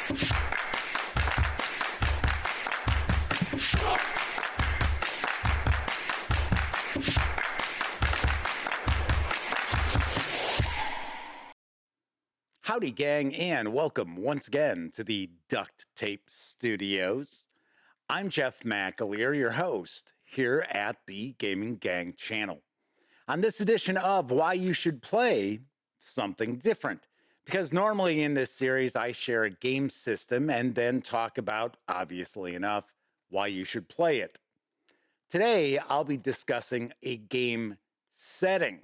Howdy, gang, and welcome once again to the Duct Tape Studios. I'm Jeff McAleer, your host here at the Gaming Gang channel. On this edition of Why You Should Play Something Different, because normally in this series I share a game system and then talk about, obviously enough, why you should play it. Today I'll be discussing a game setting,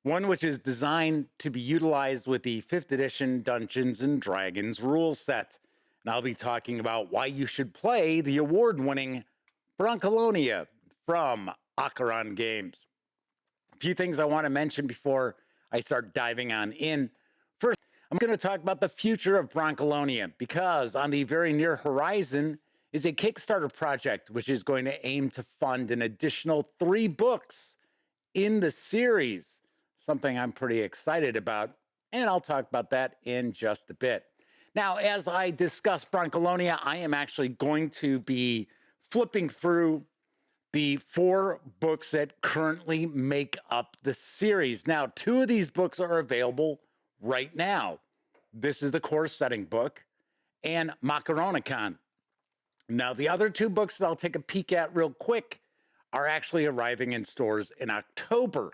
one which is designed to be utilized with the 5th edition Dungeons & Dragons rule set. And I'll be talking about why you should play the award-winning Brancalonia from Acheron Games. A few things I want to mention before I start diving on in. First, I'm going to talk about the future of Brancalonia, because on the very near horizon is a Kickstarter project which is going to aim to fund an additional 3 books in the series. Something I'm pretty excited about, and I'll talk about that in just a bit. Now, as I discuss Brancalonia, I am actually going to be flipping through the 4 books that currently make up the series. Now, 2 of these books are available right now. This is the core setting book and Macaronicon. Now, the other 2 books that I'll take a peek at real quick are actually arriving in stores in October.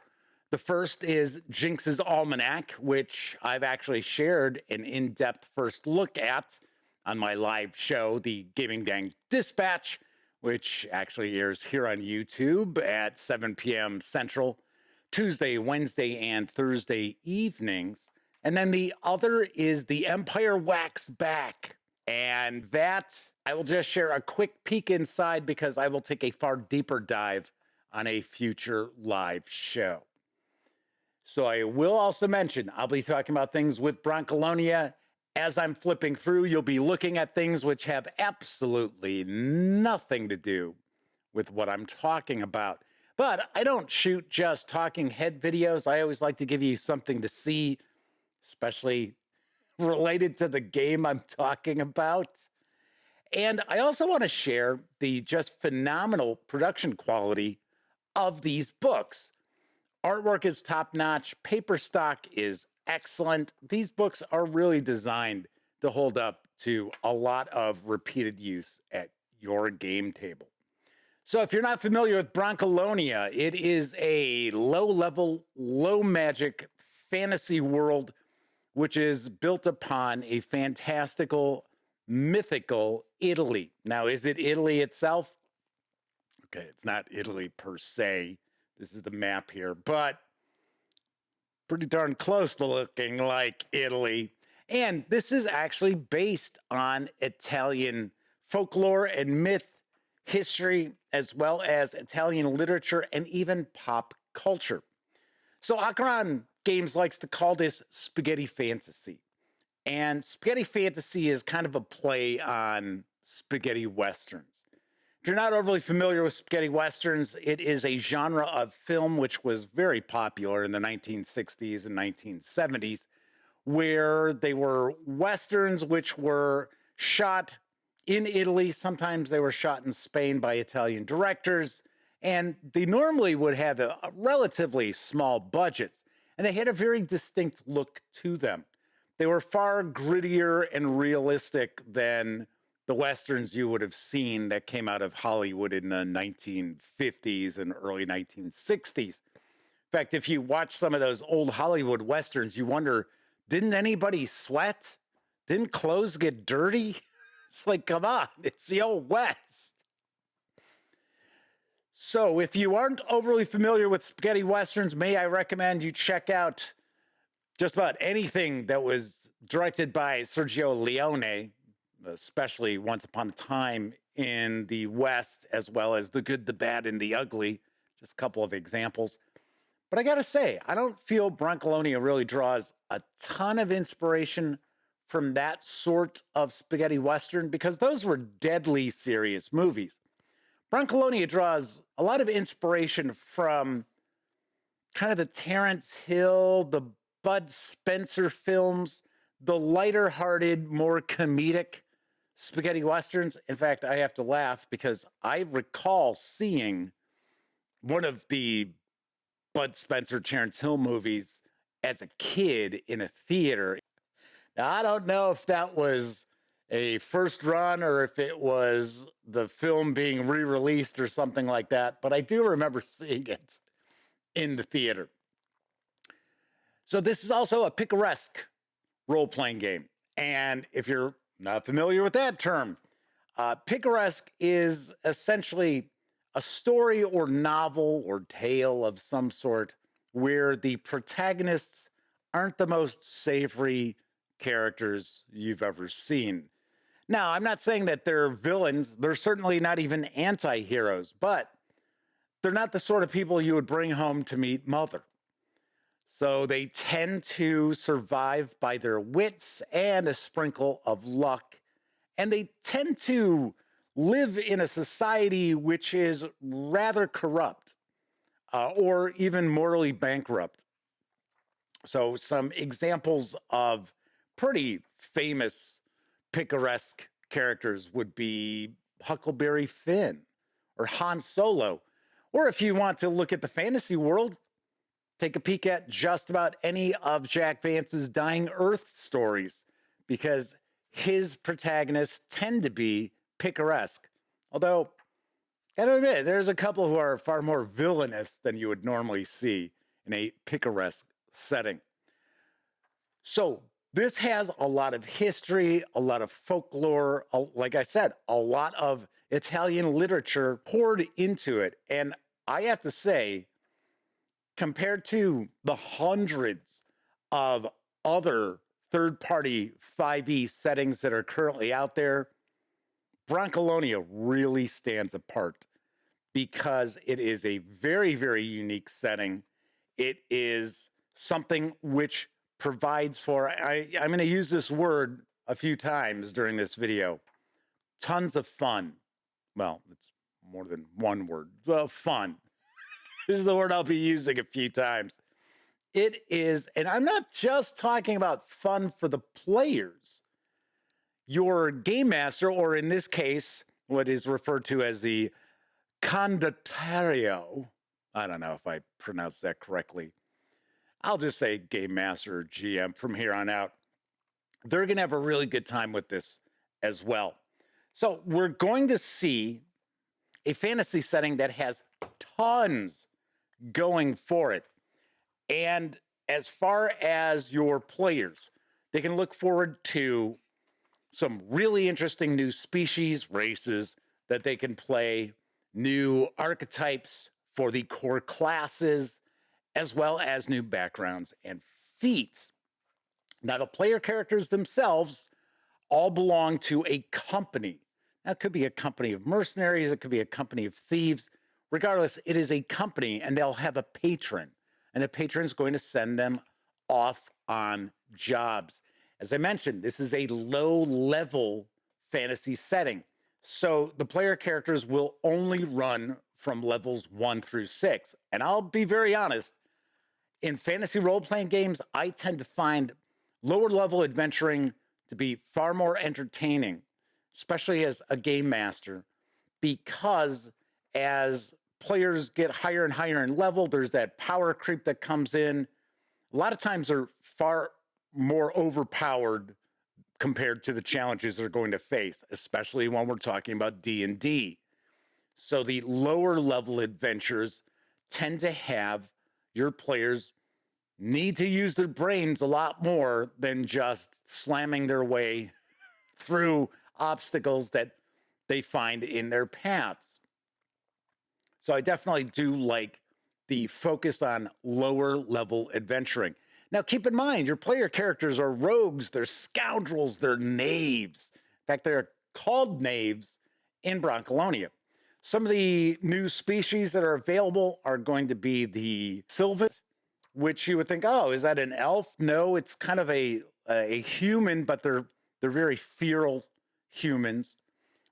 The first is Jinx's Almanack, which I've actually shared an in-depth first look at on my live show, the Gaming Gang Dispatch, which actually airs here on YouTube at 7 p.m. Central, Tuesday, Wednesday, and Thursday evenings. And then the other is The Empire Wax Back. And that, I will just share a quick peek inside because I will take a far deeper dive on a future live show. So I will also mention, I'll be talking about things with Brancalonia. As I'm flipping through, you'll be looking at things which have absolutely nothing to do with what I'm talking about. But I don't shoot just talking head videos. I always like to give you something to see, especially related to the game I'm talking about. And I also want to share the just phenomenal production quality of these books. Artwork is top-notch. Paper stock is excellent. These books are really designed to hold up to a lot of repeated use at your game table. So if you're not familiar with Brancalonia, it is a low-level, low-magic fantasy world which is built upon a fantastical, mythical Italy. Now, is it Italy itself? Okay, it's not Italy per se. This is the map here, but pretty darn close to looking like Italy. And this is actually based on Italian folklore and myth, history, as well as Italian literature and even pop culture. So Acheron Games likes to call this spaghetti fantasy. And spaghetti fantasy is kind of a play on spaghetti westerns. If you're not overly familiar with spaghetti westerns, it is a genre of film which was very popular in the 1960s and 1970s, where they were westerns which were shot in Italy. Sometimes they were shot in Spain by Italian directors, and they normally would have a relatively small budgets, and they had a very distinct look to them. They were far grittier and realistic than the westerns you would have seen that came out of Hollywood in the 1950s and early 1960s. In fact, if you watch some of those old Hollywood westerns, you wonder, didn't anybody sweat? Didn't clothes get dirty? It's like, come on, it's the old West. So if you aren't overly familiar with spaghetti westerns, may I recommend you check out just about anything that was directed by Sergio Leone, especially Once Upon a Time in the West, as well as The Good, the Bad, and the Ugly. Just a couple of examples. But I gotta say, I don't feel Brancalonia really draws a ton of inspiration from that sort of spaghetti western, because those were deadly serious movies. Brancalonia draws a lot of inspiration from kind of the Terrence Hill, the Bud Spencer films, the lighter-hearted, more comedic spaghetti westerns. In fact, I have to laugh because I recall seeing one of the Bud Spencer Terrence Hill movies as a kid in a theater. Now, I don't know if that was a first run or if it was the film being re-released or something like that, but I do remember seeing it in the theater. So this is also a picaresque role-playing game. And if you're not familiar with that term, picaresque is essentially a story or novel or tale of some sort where the protagonists aren't the most savory characters you've ever seen. Now, I'm not saying that they're villains. They're certainly not even anti-heroes, but they're not the sort of people you would bring home to meet mother. So they tend to survive by their wits and a sprinkle of luck. And they tend to live in a society which is rather corrupt or even morally bankrupt. So, some examples of pretty famous picaresque characters would be Huckleberry Finn or Han Solo. Or if you want to look at the fantasy world, take a peek at just about any of Jack Vance's Dying Earth stories because his protagonists tend to be picaresque. Although, I gotta admit, there's a couple who are far more villainous than you would normally see in a picaresque setting. So, this has a lot of history, a lot of folklore, like I said, a lot of Italian literature poured into it. And I have to say, compared to the hundreds of other third party 5e settings that are currently out there, Brancalonia really stands apart because it is a very, very unique setting. It is something which provides for, I'm going to use this word a few times during this video, tons of fun. Well, it's more than one word. Well, fun. This is the word I'll be using a few times. It is, and I'm not just talking about fun for the players. Your game master, or in this case, what is referred to as the condottiero, I don't know if I pronounced that correctly. I'll just say game master or GM from here on out. They're going to have a really good time with this as well. So we're going to see a fantasy setting that has tons going for it. And as far as your players, they can look forward to some really interesting new species, races that they can play, new archetypes for the core classes, as well as new backgrounds and feats. Now, the player characters themselves all belong to a company. That could be a company of mercenaries, it could be a company of thieves. Regardless, it is a company and they'll have a patron, and the patron is going to send them off on jobs. As I mentioned, this is a low level fantasy setting. So the player characters will only run from levels 1 through 6. And I'll be very honest, in fantasy role playing games, I tend to find lower level adventuring to be far more entertaining, especially as a game master, because as players get higher and higher in level, there's that power creep that comes in. A lot of times they're far more overpowered compared to the challenges they're going to face, especially when we're talking about D&D. So the lower level adventures tend to have your players need to use their brains a lot more than just slamming their way through obstacles that they find in their paths. So I definitely do like the focus on lower level adventuring. Now, keep in mind, your player characters are rogues, they're scoundrels, they're knaves. In fact, they're called knaves in Brancalonia. Some of the new species that are available are going to be the Sylvan, which you would think, oh, is that an elf? No, it's kind of a human, but they're very feral humans.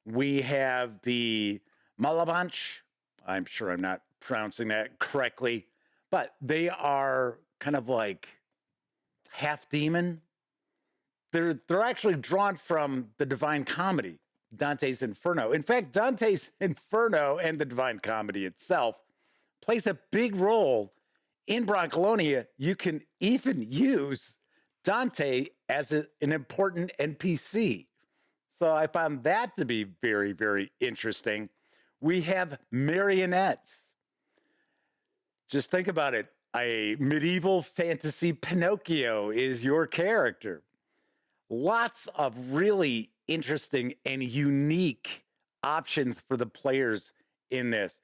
We have the Malabanch. I'm sure I'm not pronouncing that correctly, but they are kind of like half demon, they're actually drawn from the Divine Comedy, Dante's Inferno. In fact, Dante's Inferno and the Divine Comedy itself plays a big role in Brancalonia. You can even use Dante as an important NPC. So I found that to be very, very interesting. We have marionettes. Just think about it. A medieval fantasy Pinocchio is your character. Lots of really interesting and unique options for the players in this.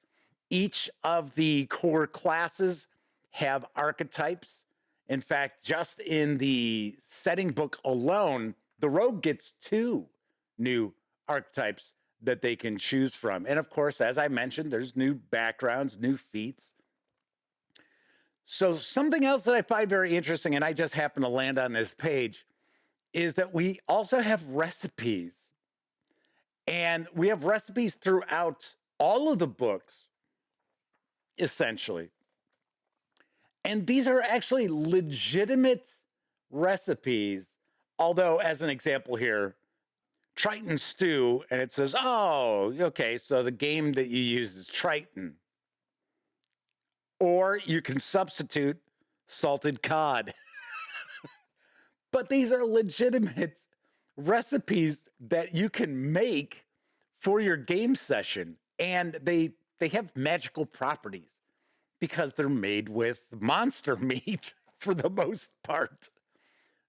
Each of the core classes have archetypes. In fact, just in the setting book alone, the rogue gets 2 new archetypes that they can choose from. And of course, as I mentioned, there's new backgrounds, new feats. So something else that I find very interesting, and I just happened to land on this page, is that we also have recipes. And we have recipes throughout all of the books, essentially. And these are actually legitimate recipes. Although, as an example here, Triton stew, and it says, oh, okay, so the game that you use is Triton. Or you can substitute salted cod. But these are legitimate recipes that you can make for your game session. And they have magical properties because they're made with monster meat for the most part.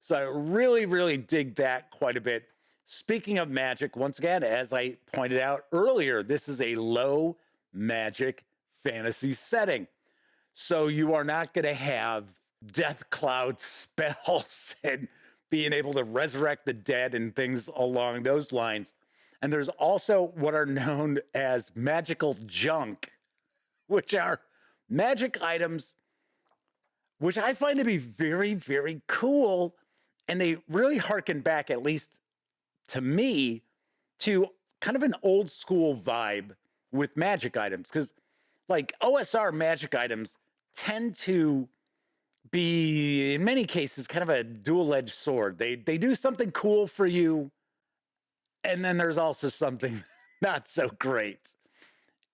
So I really, really dig that quite a bit. Speaking of magic, once again, as I pointed out earlier, this is a low magic fantasy setting. So you are not going to have death cloud spells and being able to resurrect the dead and things along those lines. And there's also what are known as magical junk, which are magic items, which I find to be very, very cool. And they really harken back, at least to me, to kind of an old school vibe with magic items. Because like OSR magic items tend to be, in many cases, kind of a dual-edged sword. They do something cool for you, and then there's also something not so great.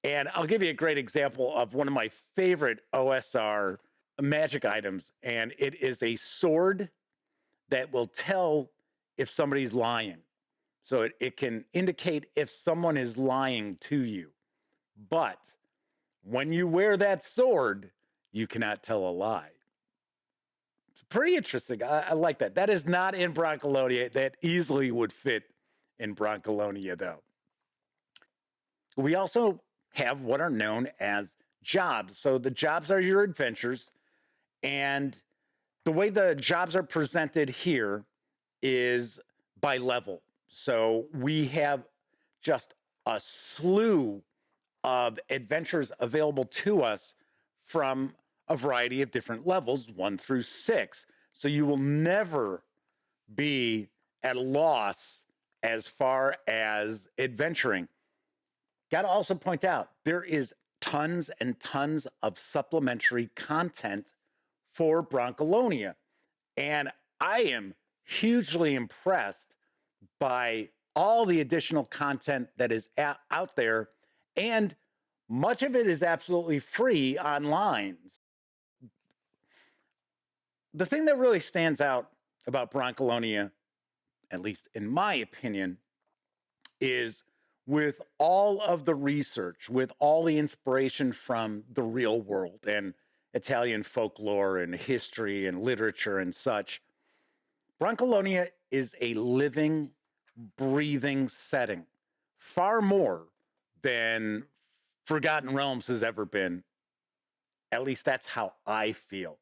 And I'll give you a great example of one of my favorite OSR magic items, and it is a sword that will tell if somebody's lying. So it can indicate if someone is lying to you. But when you wear that sword, you cannot tell a lie. It's pretty interesting. I like that. That is not in Brancalonia. That easily would fit in Brancalonia, though. We also have what are known as jobs. So the jobs are your adventures. And the way the jobs are presented here is by level. So we have just a slew of adventures available to us from a variety of different levels, 1 through 6. So you will never be at a loss as far as adventuring. Got to also point out, there is tons and tons of supplementary content for Brancalonia. And I am hugely impressed by all the additional content that is out there. And much of it is absolutely free online. The thing that really stands out about Brancalonia, at least in my opinion, is with all of the research, with all the inspiration from the real world and Italian folklore and history and literature and such, Brancalonia is a living, breathing setting, far more than Forgotten Realms has ever been. At least that's how I feel.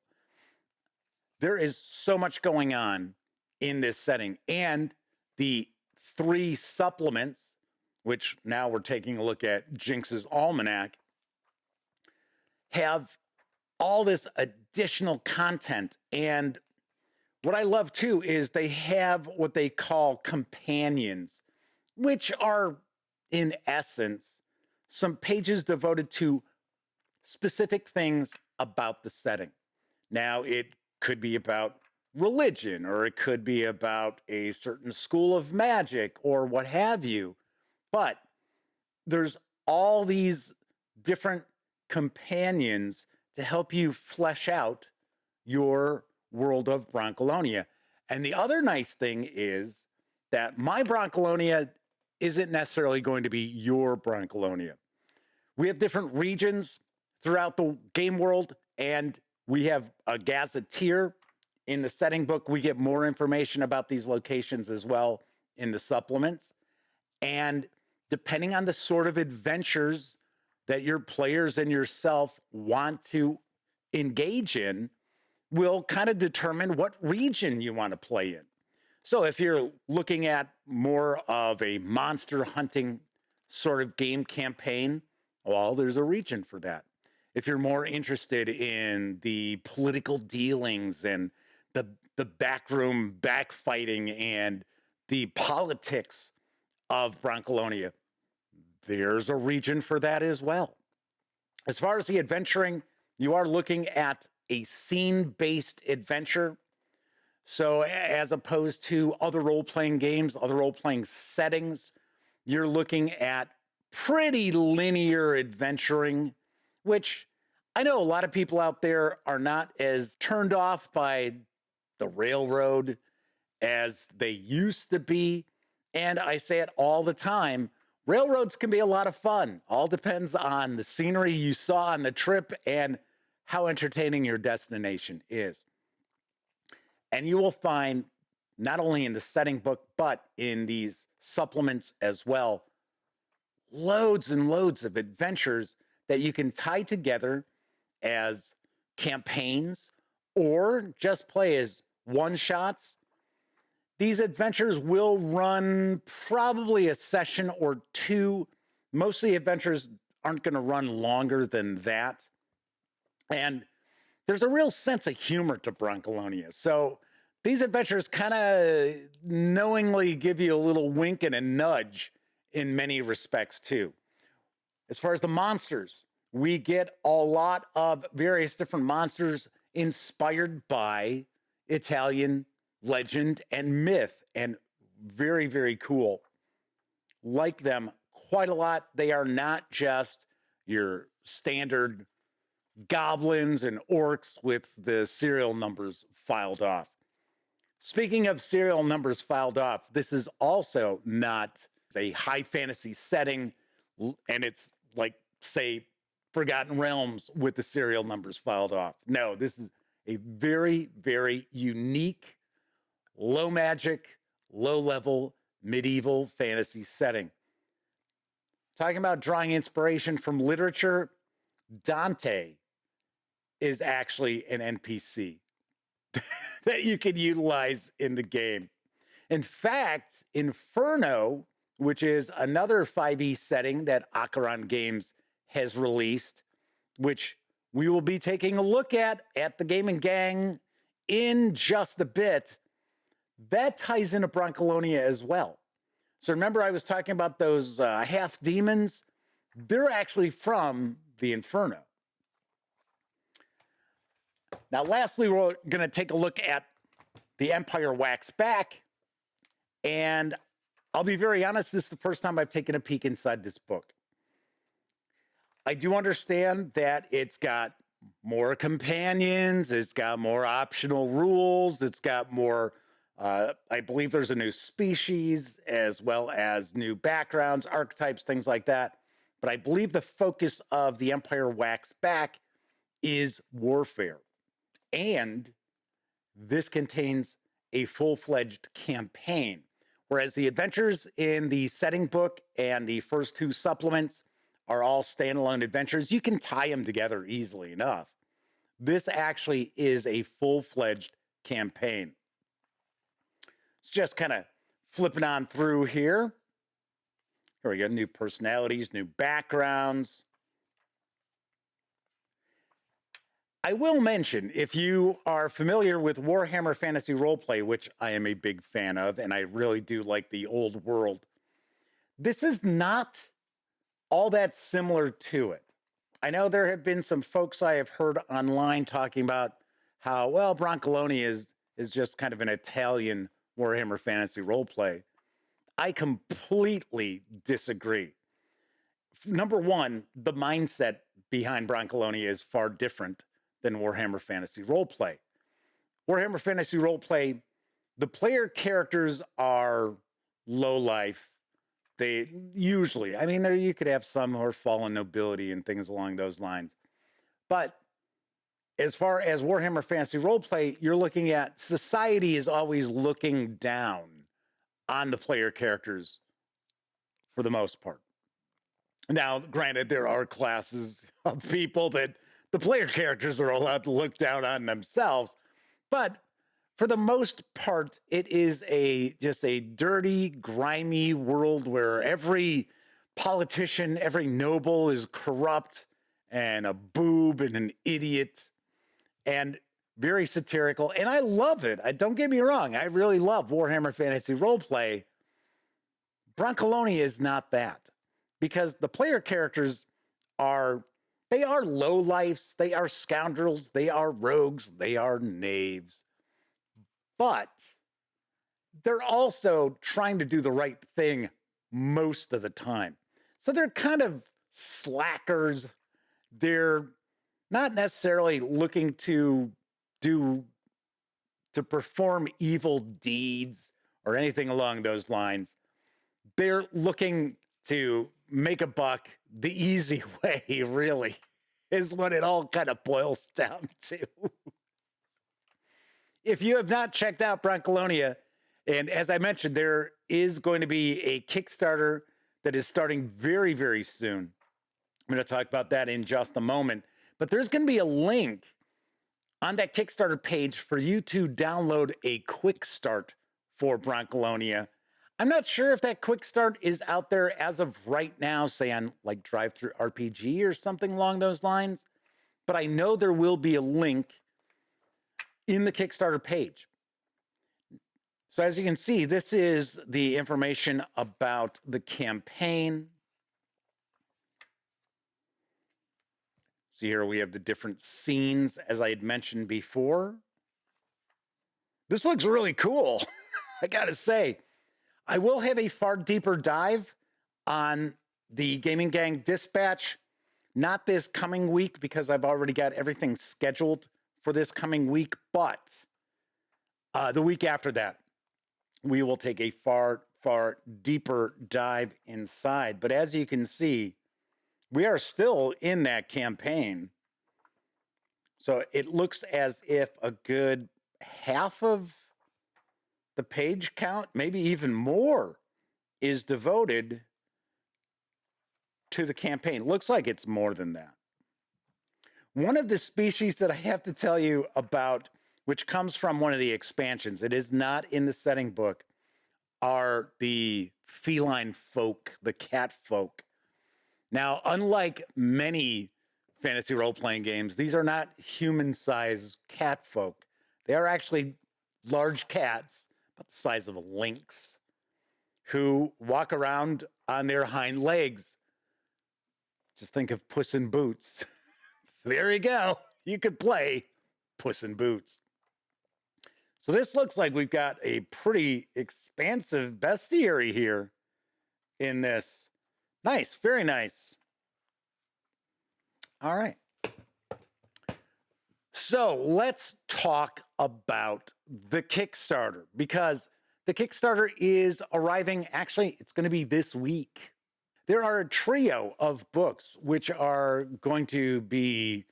There is so much going on in this setting, and the 3 supplements, which now we're taking a look at, Jinx's Almanack, have all this additional content. And what I love too is they have what they call companions, which are in essence some pages devoted to specific things about the setting. Now, it could be about religion, or it could be about a certain school of magic or what have you. But there's all these different companions to help you flesh out your world of Brancalonia. And the other nice thing is that my Brancalonia isn't necessarily going to be your Brancalonia. We have different regions throughout the game world, and we have a gazetteer. In the setting book, we get more information about these locations as well in the supplements. And depending on the sort of adventures that your players and yourself want to engage in, will kind of determine what region you want to play in. So if you're looking at more of a monster hunting sort of game campaign, well, there's a region for that. If you're more interested in the political dealings and the backroom backfighting and the politics of Brancalonia, there's a region for that as well. As far as the adventuring, you are looking at a scene-based adventure. So as opposed to other role-playing games, other role-playing settings, you're looking at pretty linear adventuring, which I know a lot of people out there are not as turned off by the railroad as they used to be. And I say it all the time, railroads can be a lot of fun. All depends on the scenery you saw on the trip and how entertaining your destination is. And you will find, not only in the setting book, but in these supplements as well, loads and loads of adventures that you can tie together as campaigns or just play as one-shots. These adventures will run probably a session or two. Most of the adventures aren't going to run longer than that. And there's a real sense of humor to Brancalonia. So these adventures kind of knowingly give you a little wink and a nudge in many respects too. As far as the monsters, we get a lot of various different monsters inspired by Italian legend and myth, and very, very cool. Like them quite a lot. They are not just your standard goblins and orcs with the serial numbers filed off. Speaking of serial numbers filed off, this is also not a high fantasy setting, and it's like, say, Forgotten Realms with the serial numbers filed off. No, this is a very, very unique, low magic, low level, medieval fantasy setting. Talking about drawing inspiration from literature, Dante is actually an NPC that you can utilize in the game. In fact, Inferno, which is another 5e setting that Acheron Games has released, which we will be taking a look at the Gaming Gang in just a bit, that ties into Brancalonia as well. So remember I was talking about those half demons? They're actually from the Inferno. Now, lastly, we're going to take a look at the Empire Wax Back. And I'll be very honest, this is the first time I've taken a peek inside this book. I do understand that it's got more companions, it's got more optional rules, it's got more, I believe there's a new species, as well as new backgrounds, archetypes, things like that. But I believe the focus of the Empire Wax Back is warfare. And this contains a full-fledged campaign, whereas the adventures in the setting book and the first two supplements are all standalone adventures. You can tie them together easily enough. This actually is a full-fledged campaign. It's just kind of flipping on through here. Here we go, new personalities, new backgrounds. I will mention, if you are familiar with Warhammer Fantasy Roleplay, which I am a big fan of, and I really do like the old world, this is not all that similar to it. I know there have been some folks I have heard online talking about how, well, Brancalonia is is just kind of an Italian Warhammer Fantasy roleplay. I completely disagree. Number one, the mindset behind Brancalonia is far different than Warhammer Fantasy roleplay. Warhammer Fantasy roleplay, the player characters are low life. They usually, I mean, there you could have some who are fallen nobility and things along those lines. But as far as Warhammer Fantasy roleplay, you're looking at society is always looking down on the player characters for the most part. Now, granted, there are classes of people that the player characters are allowed to look down on themselves, but for the most part, it is just a dirty, grimy world where every politician, every noble is corrupt and a boob and an idiot and very satirical. And I love it. Don't get me wrong. I really love Warhammer Fantasy Roleplay. Brancalonia is not that, because the player characters they are lowlifes, they are scoundrels, they are rogues, they are knaves. But they're also trying to do the right thing most of the time. So they're kind of slackers. They're not necessarily looking to perform evil deeds or anything along those lines. They're looking to make a buck the easy way, really, is what it all kind of boils down to. If you have not checked out Brancalonia, and as I mentioned, there is going to be a Kickstarter that is starting very, very soon. I'm going to talk about that in just a moment. But there's going to be a link on that Kickstarter page for you to download a quick start for Brancalonia. I'm not sure if that quick start is out there as of right now, say on like Drive-Thru RPG or something along those lines. But I know there will be a link in the Kickstarter page. So as you can see, this is the information about the campaign. So here we have the different scenes, as I had mentioned before. This looks really cool, I gotta say. I will have a far deeper dive on the Gaming Gang Dispatch, not this coming week because I've already got everything scheduled for this coming week, but the week after that, we will take a far, far deeper dive inside. But as you can see, we are still in that campaign. So it looks as if a good half of the page count, maybe even more, is devoted to the campaign. Looks like it's more than that. One of the species that I have to tell you about, which comes from one of the expansions, it is not in the setting book, are the feline folk, the cat folk. Now, unlike many fantasy role-playing games, these are not human-sized cat folk. They are actually large cats, about the size of a lynx, who walk around on their hind legs. Just think of Puss in Boots. There you go. You could play Puss in Boots. So this looks like we've got a pretty expansive bestiary here in this. Nice, very nice. All right. So let's talk about the Kickstarter, because the Kickstarter is arriving. Actually, it's going to be this week. There are a trio of books which are going to be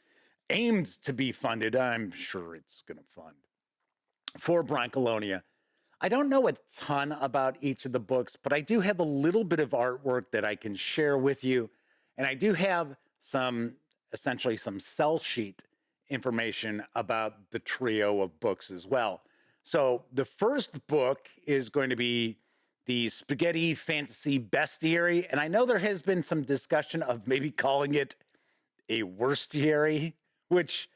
aimed to be funded. I'm sure it's going to fund for Brancalonia. I don't know a ton about each of the books, but I do have a little bit of artwork that I can share with you. And I do have essentially some sell sheet information about the trio of books as well. So the first book is going to be the Spaghetti Fantasy Bestiary. And I know there has been some discussion of maybe calling it a worstiary, which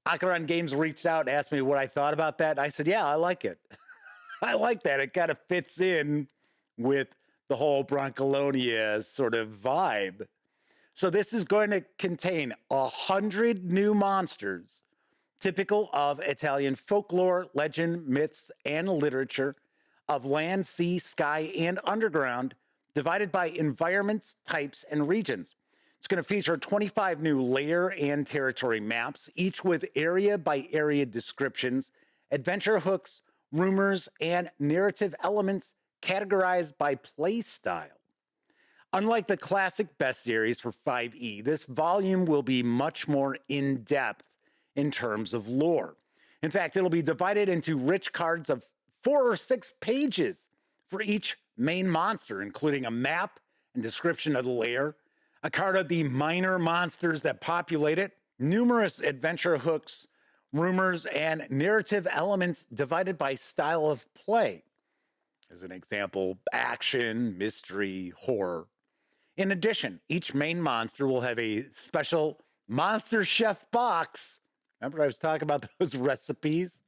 Acheron Games reached out and asked me what I thought about that. I said, yeah, I like it. I like that. It kind of fits in with the whole Brancalonia sort of vibe. So this is going to contain 100 new monsters typical of Italian folklore, legend, myths, and literature, of land, sea, sky, and underground, divided by environments, types, and regions. It's going to feature 25 new layer and territory maps, each with area by area descriptions, adventure hooks, rumors, and narrative elements categorized by play style. Unlike the classic bestiaries for 5e, this volume will be much more in depth in terms of lore. In fact, it'll be divided into rich cards of 4 or 6 pages for each main monster, including a map and description of the lair, a card of the minor monsters that populate it, numerous adventure hooks, rumors, and narrative elements divided by style of play. As an example, action, mystery, horror. In addition, each main monster will have a special Monster Chef box. Remember I was talking about those recipes?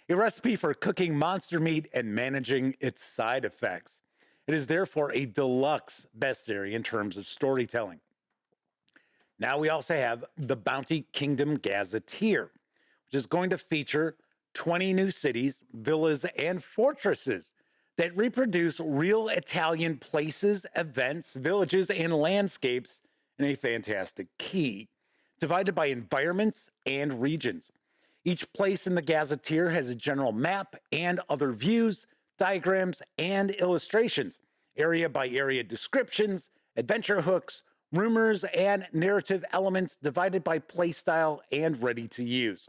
A recipe for cooking monster meat and managing its side effects. It is therefore a deluxe bestiary in terms of storytelling. Now we also have the Bounty Kingdom Gazetteer, which is going to feature 20 new cities, villas, and fortresses that reproduce real Italian places, events, villages, and landscapes in a fantastic key, divided by environments and regions. Each place in the Gazetteer has a general map and other views, diagrams, and illustrations, area by area descriptions, adventure hooks, rumors, and narrative elements divided by playstyle and ready to use.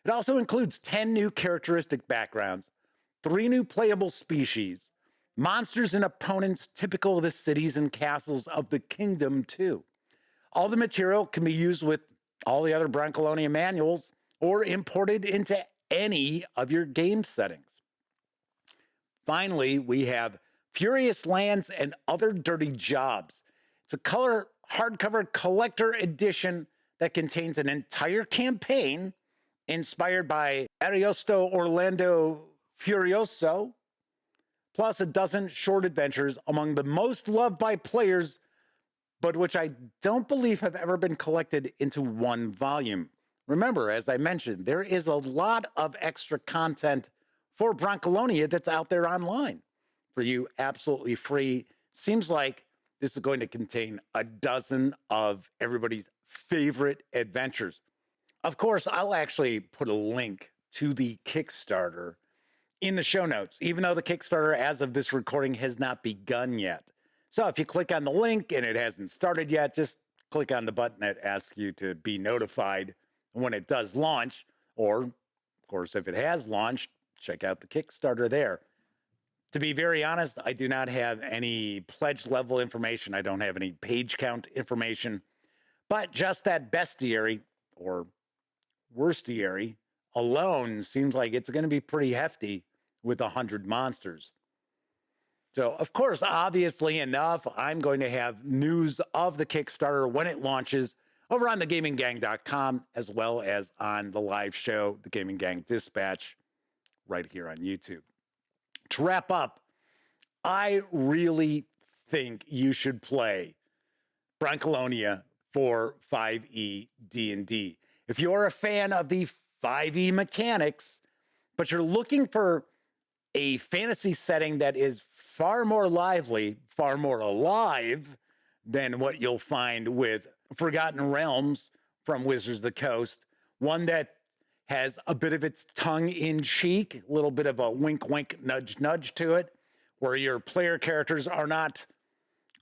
It also includes 10 new characteristic backgrounds, 3 new playable species, monsters and opponents typical of the cities and castles of the kingdom too. All the material can be used with all the other Brancalonia manuals or imported into any of your game settings. Finally, we have Furious Lands and Other Dirty Jobs. It's a color hardcover collector edition that contains an entire campaign inspired by Ariosto Orlando Furioso, plus a dozen short adventures among the most loved by players, but which I don't believe have ever been collected into one volume. Remember, as I mentioned, there is a lot of extra content for Brancalonia that's out there online for you absolutely free. Seems like this is going to contain a dozen of everybody's favorite adventures. Of course, I'll actually put a link to the Kickstarter in the show notes, even though the Kickstarter, as of this recording, has not begun yet. So if you click on the link and it hasn't started yet, just click on the button that asks you to be notified when it does launch. Or, of course, if it has launched, check out the Kickstarter there. To be very honest, I do not have any pledge level information. I don't have any page count information. But just that bestiary, or worstiary, alone seems like it's going to be pretty hefty with 100 monsters. So, of course, obviously enough, I'm going to have news of the Kickstarter when it launches over on thegaminggang.com, as well as on the live show, The Gaming Gang Dispatch, right here on YouTube. To wrap up, I really think you should play Brancalonia for 5e D&D. If you're a fan of the 5e mechanics, but you're looking for a fantasy setting that is far more lively, far more alive than what you'll find with Forgotten Realms from Wizards of the Coast, one that has a bit of its tongue in cheek, a little bit of a wink, wink, nudge, nudge to it, where your player characters are not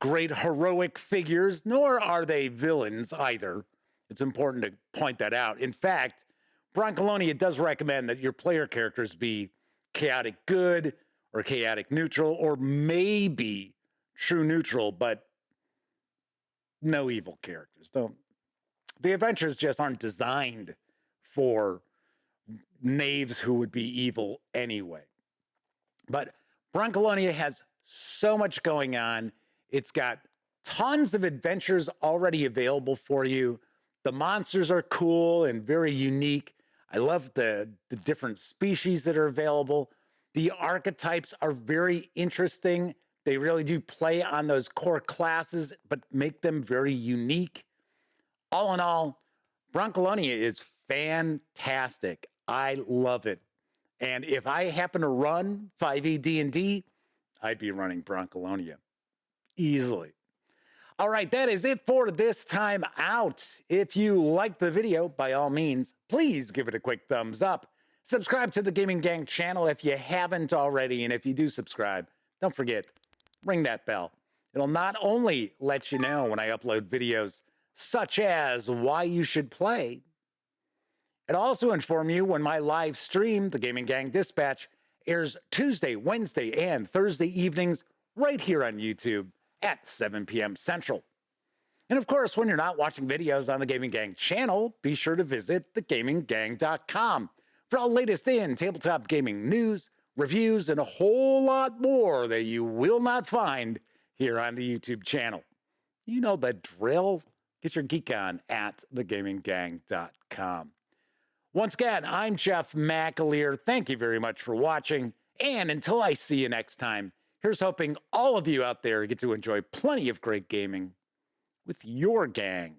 great heroic figures, nor are they villains either. It's important to point that out. In fact, Brancalonia does recommend that your player characters be chaotic good or chaotic neutral, or maybe true neutral, but no evil characters. The adventures just aren't designed for knaves who would be evil anyway. But Brancalonia has so much going on. It's got tons of adventures already available for you. The monsters are cool and very unique. I love the different species that are available. The archetypes are very interesting. They really do play on those core classes, but make them very unique. All in all, Brancalonia is fantastic. I love it. And if I happen to run 5e D&D, I'd be running Brancalonia easily. All right, that is it for this time out. If you liked the video, by all means, please give it a quick thumbs up. Subscribe to the Gaming Gang channel if you haven't already, and if you do subscribe, don't forget, ring that bell. It'll not only let you know when I upload videos such as why you should play, it'll also inform you when my live stream, the Gaming Gang Dispatch, airs Tuesday, Wednesday, and Thursday evenings right here on YouTube at 7 p.m. Central. And of course, when you're not watching videos on the Gaming Gang channel, be sure to visit thegaminggang.com for all latest in tabletop gaming news, reviews, and a whole lot more that you will not find here on the YouTube channel. You know the drill. Get your geek on at thegaminggang.com. Once again, I'm Jeff McAleer. Thank you very much for watching. And until I see you next time, here's hoping all of you out there get to enjoy plenty of great gaming with your gang.